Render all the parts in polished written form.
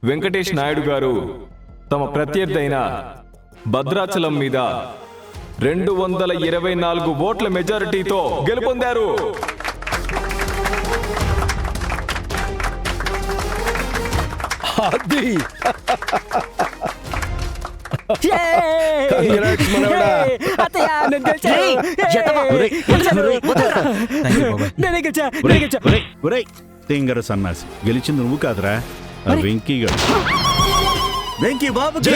వెంకటేష్ నాయుడు గారు తమ ప్రత్యర్థి అయిన భద్రాచలం మీద 224 ఓట్ల మెజారిటీతో గెలుపొందారు. తెంగర సన్నాసి గెలిచింది నువ్వు కాదురా, వెంకీ గారు. వెంకీ బాబుకి,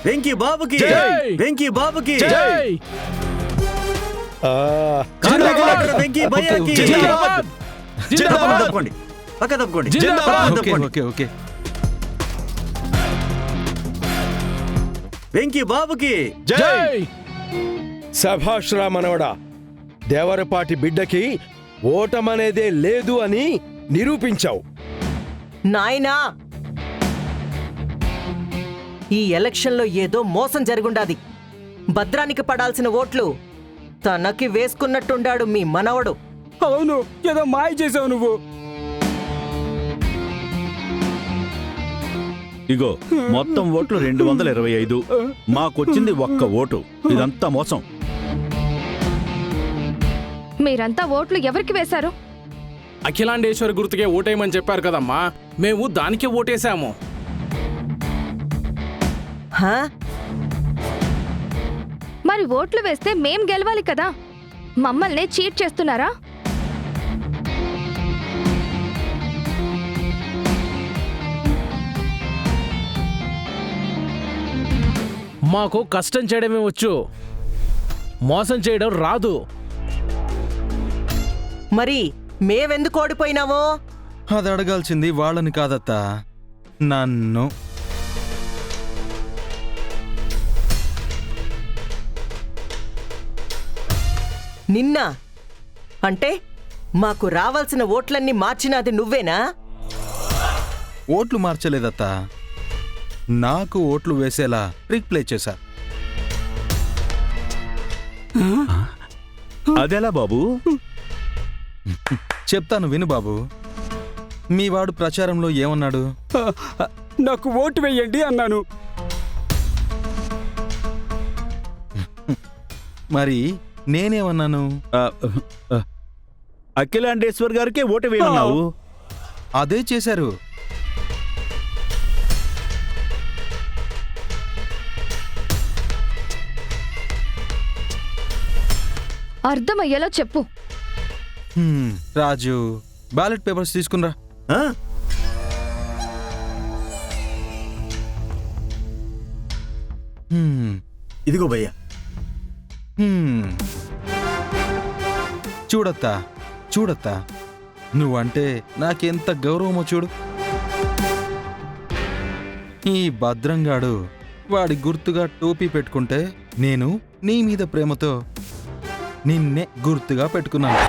వెంకీ బాబుకి, వెంకీ బాబుకి, వెంకీ భయ్యాకి. తప్పుకోండి, పక్క తప్పుకోండి. వెంకీ బాబుకి జై. సభాష్ రా మనవడా, దేవరపాటి బిడ్డకి ఓటమనేదే లేదు అని నిరూపించావు. నాయనా, ఈ ఎలక్షన్లో ఏదో మోసం జరుగుండాది. భద్రానికి పడాల్సిన ఓట్లు తనకి వేసుకున్నట్టుండాడు మీ మనవడు. అవును, ఏదో మాయ చేసావు నువ్వు. ఇగో మొత్తం ఓట్లు 225, మాకొచ్చింది ఒక్క ఓటు. ఇదంతా మోసం. మీరంతా ఓట్లు ఎవరికి వేశారు? అఖిలాండేశ్వరి గుర్తుకే ఓటేయమని చెప్పారు కదమ్మా, మేము దానికే ఓటేశాము. హా? మరి ఓట్లు వేస్తే మేం గెలవాలి కదా, మమ్మల్నే చీట్ చేస్తున్నారా? మాకు కష్టం చేయడమే వచ్చు, మోసం చేయడం రాదు. మరి మేవెందుకు ఓడిపోయినావో? అది అడగాల్సింది వాళ్ళని కాదత్తా, నన్ను. నిన్న అంటే మాకు రావాల్సిన ఓట్లన్నీ మార్చినది నువ్వేనా? ఓట్లు మార్చలేదత్తా, నాకు ఓట్లు వేసేలా ట్రిక్ ప్లే చేశా. అదెలా బాబు? చెప్తాను విను బాబు. మీ వాడు ప్రచారంలో ఏమన్నాడు? నాకు ఓటు వేయండి అన్నాను. మరి నేనేమన్నాను? అఖిలాండేశ్వర్ గారికే ఓటు వేయమన్నావు. అదే చేశారు. అర్థమయ్యేలా చెప్పు. రాజు, బ్యాలెట్ పేపర్స్ తీసుకునిరా. ఇదిగో భయ్యా. చూడత్తా, చూడత్తా, నువ్వంటే నాకెంత గౌరవమో చూడు. ఈ భద్రంగాడు వాడి గుర్తుగా టోపీ పెట్టుకుంటే నేను నీ మీద ప్రేమతో నిన్నే గుర్తుగా పెట్టుకున్నాను.